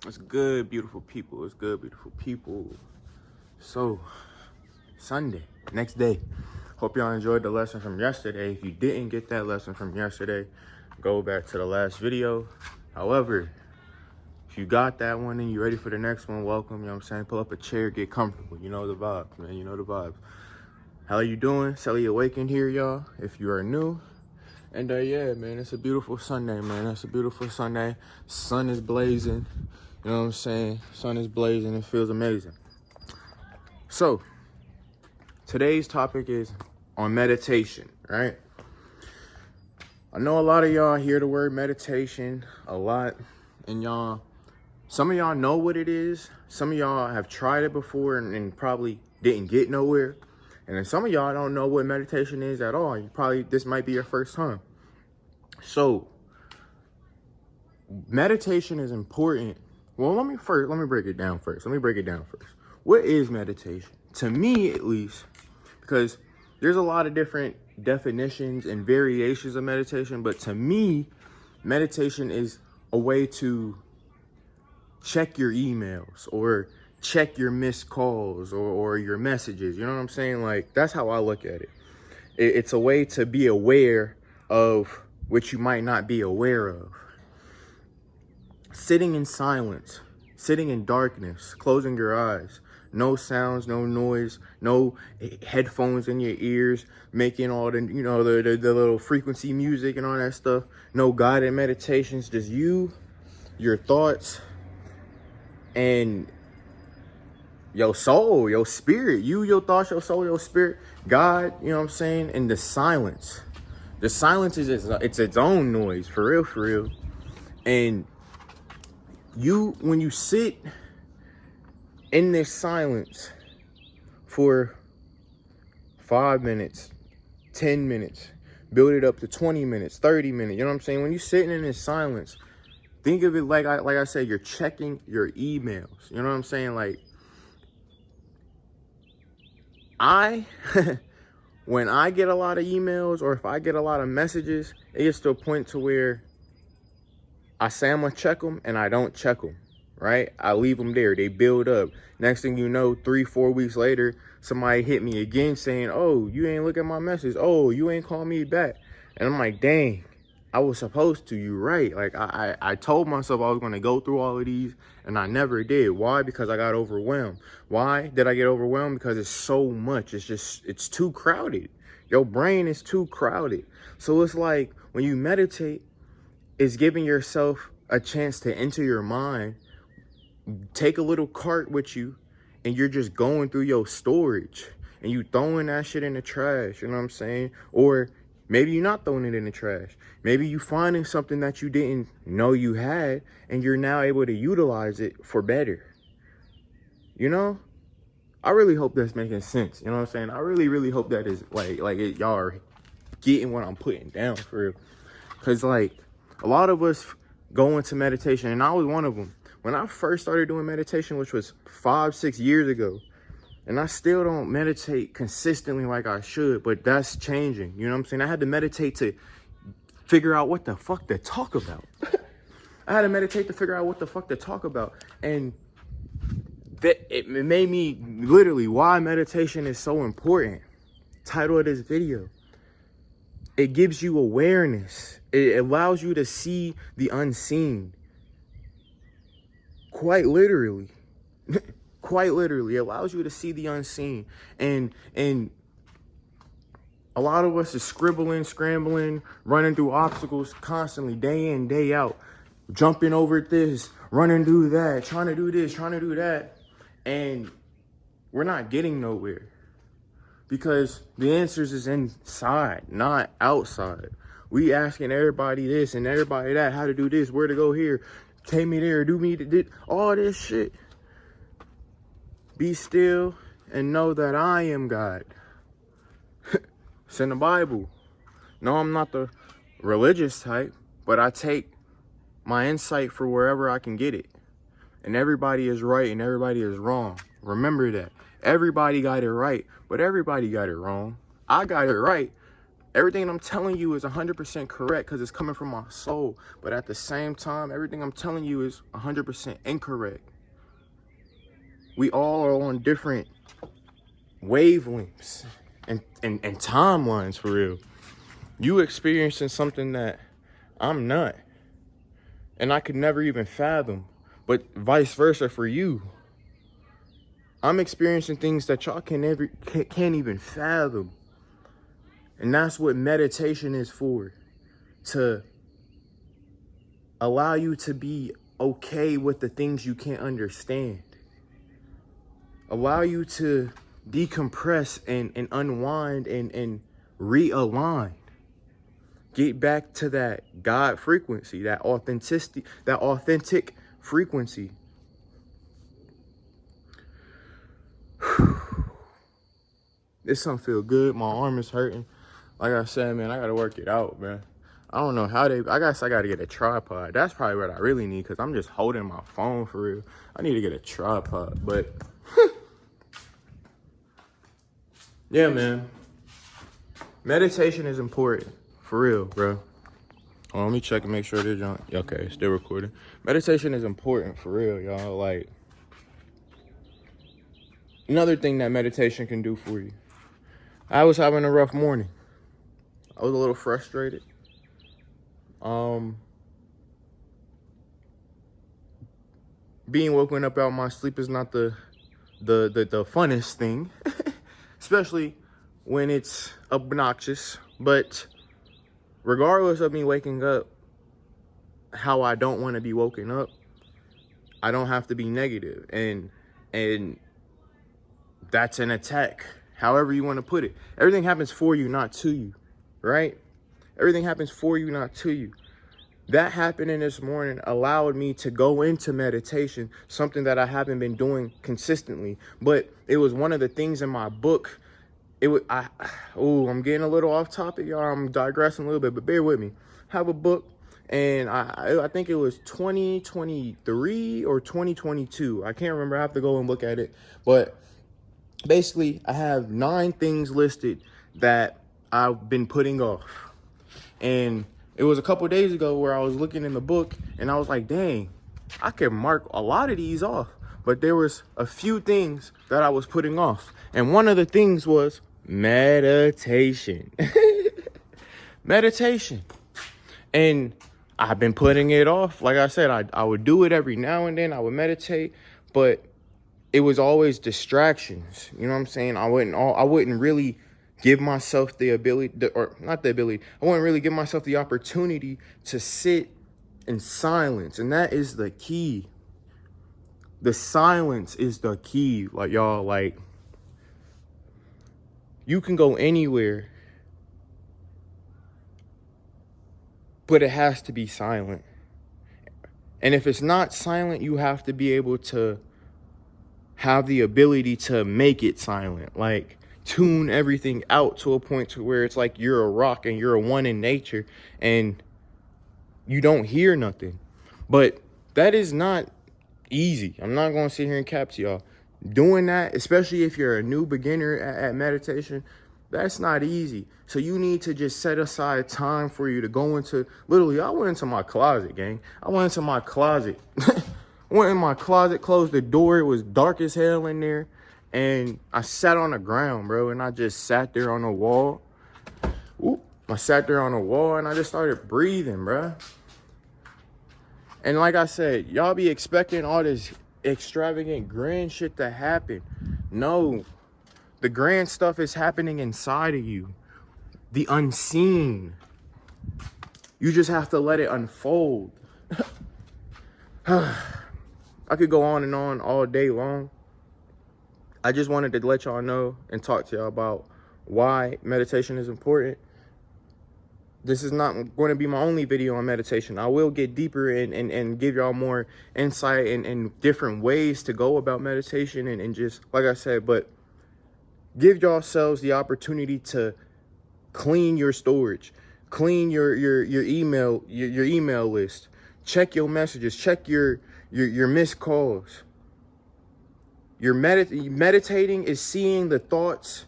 It's good, beautiful people. It's good, beautiful people. So, Sunday, next day. Hope y'all enjoyed the lesson from yesterday. If you didn't get that lesson from yesterday, go back to the last video. However, if you got that one and you're ready for the next one, welcome. You know what I'm saying? Pull up a chair, get comfortable. You know the vibes, man. You know the vibes. How are you doing? Sally Awakened here, y'all. If you are new. And yeah, man, it's a beautiful Sunday, man. It's a beautiful Sunday. Sun is blazing. You know what I'm saying? Sun is blazing. It feels amazing. So, today's topic is on meditation, right? I know a lot of y'all hear the word meditation a lot, and some of y'all know what it is. Some of y'all have tried it before and probably didn't get nowhere. And then some of y'all don't know what meditation is at all. This might be your first time. So, meditation is important. Well, let me break it down first. What is meditation? To me, at least, because there's a lot of different definitions and variations of meditation, but to me, meditation is a way to check your emails or check your missed calls or your messages. You know what I'm saying? Like, that's how I look at it. It's a way to be aware of what you might not be aware of. Sitting in silence, sitting in darkness, closing your eyes, no sounds, no noise, no headphones in your ears, making all the, the little frequency music and all that stuff. No guided meditations, just you, your thoughts, and your soul, your spirit. You, your thoughts, your soul, your spirit, God, you know what I'm saying? And the silence. The silence is it's its own noise, for real. And when you sit in this silence for 5 minutes, 10 minutes, build it up to 20 minutes, 30 minutes, you know what I'm saying? When you're sitting in this silence, think of it like I said, you're checking your emails. You know what I'm saying? Like, when I get a lot of emails or if I get a lot of messages, it gets to a point to where I say I'm gonna check them and I don't check them, right? I leave them there. They build up. Next thing you know, 3-4 weeks later, somebody hit me again saying, oh, you ain't look at my message. Oh, you ain't call me back. And I'm like, dang, I was supposed to. You right. Like, I told myself I was going to go through all of these and I never did. Why? Because I got overwhelmed. Why did I get overwhelmed? Because it's so much. It's too crowded. Your brain is too crowded. So it's like when you meditate, is giving yourself a chance to enter your mind, take a little cart with you, and you're just going through your storage and you throwing that shit in the trash, you know what I'm saying? Or maybe you're not throwing it in the trash. Maybe you finding something that you didn't know you had and you're now able to utilize it for better. You know? I really hope that's making sense. You know what I'm saying? I really hope that is y'all are getting what I'm putting down for real. Cause like, a lot of us go into meditation, and I was one of them. When I first started doing meditation, which was 5-6 years ago, and I still don't meditate consistently like I should, but that's changing. You know what I'm saying? I had to meditate to figure out what the fuck to talk about. And it made me literally why meditation is so important. Title of this video. It gives you awareness. It allows you to see the unseen. Quite literally. It allows you to see the unseen. And a lot of us is scribbling, scrambling, running through obstacles constantly, day in, day out. Jumping over this, running through that, trying to do this, trying to do that. And we're not getting nowhere. Because the answers is inside, not outside. We asking everybody this and everybody that, how to do this, where to go here, take me there, do me this, all this shit. Be still and know that I am God. It's in the Bible. No, I'm not the religious type, but I take my insight for wherever I can get it. And everybody is right and everybody is wrong. Remember that. Everybody got it right, but everybody got it wrong. I got it right, Everything I'm telling you is 100% correct because it's coming from my soul. But at the same time, everything I'm telling you is 100% incorrect. We all are on different wavelengths and timelines, for real. You experiencing something that I'm not, and I could never even fathom, but vice versa for you. I'm experiencing things that y'all can't even fathom. And that's what meditation is for, to allow you to be okay with the things you can't understand. Allow you to decompress and unwind and realign. Get back to that God frequency, that authenticity, that authentic frequency. This don't feel good. My arm is hurting. Like I said, man, I gotta work it out, man. I don't know how I guess I gotta get a tripod. That's probably what I really need, because I'm just holding my phone for real. I need to get a tripod, but yeah, man. Meditation is important. For real, bro. Oh, let me check and make sure they're on. Okay, still recording. Meditation is important, for real, y'all. Like, another thing that meditation can do for you. I was having a rough morning. I was a little frustrated. Being woken up out of my sleep is not the funnest thing, especially when it's obnoxious. But regardless of me waking up how I don't want to be woken up, I don't have to be negative, and that's an attack. However you want to put it. Everything happens for you, not to you, right? Everything happens for you, not to you. That happening this morning allowed me to go into meditation, something that I haven't been doing consistently. But it was one of the things in my book. I'm getting a little off topic, y'all. I'm digressing a little bit, but bear with me. I have a book, and I think it was 2023 or 2022. I can't remember. I have to go and look at it. But basically, I have 9 things listed that I've been putting off. And it was a couple days ago where I was looking in the book, and I was like, dang, I can mark a lot of these off. But there was a few things that I was putting off. And one of the things was meditation. Meditation. And I've been putting it off. Like I said, I would do it every now and then. I would meditate, but it was always distractions. You know what I'm saying? I wouldn't really give myself the ability, I wouldn't really give myself the opportunity to sit in silence. And that is the key. The silence is the key. Like, y'all, like, you can go anywhere, but it has to be silent. And if it's not silent, you have to be able to have the ability to make it silent. Like, tune everything out to a point to where it's like you're a rock and you're a one in nature and you don't hear nothing. But that is not easy. I'm not going to sit here and cap to y'all. Doing that, especially if you're a new beginner at meditation, that's not easy. So you need to just set aside time for you to go into, literally, I went into my closet, gang. I went into my closet. Went in my closet, closed the door. It was dark as hell in there. And I sat on the ground, bro. And I just sat there on the wall. I sat there on the wall and I just started breathing, bro. And like I said, y'all be expecting all this extravagant grand shit to happen. No. The grand stuff is happening inside of you. The unseen. You just have to let it unfold. I could go on and on all day long. I just wanted to let y'all know and talk to y'all about why meditation is important. This is not going to be my only video on meditation. I will get deeper and give y'all more insight and different ways to go about meditation and just, like I said, but give yourselves the opportunity to clean your storage, clean your email, your email list, check your messages, check your missed calls. Meditating is seeing the thoughts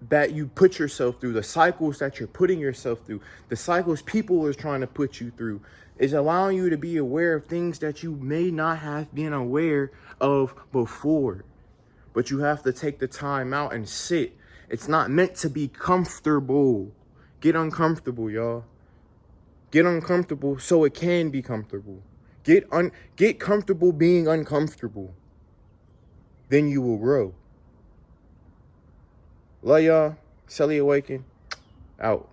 that you put yourself through, the cycles that you're putting yourself through, the cycles people are trying to put you through, is allowing you to be aware of things that you may not have been aware of before. But you have to take the time out and sit. It's not meant to be comfortable. Get uncomfortable, y'all. Get uncomfortable so it can be comfortable. Get comfortable being uncomfortable. Then you will grow. Love y'all. Selly Awaken. Out.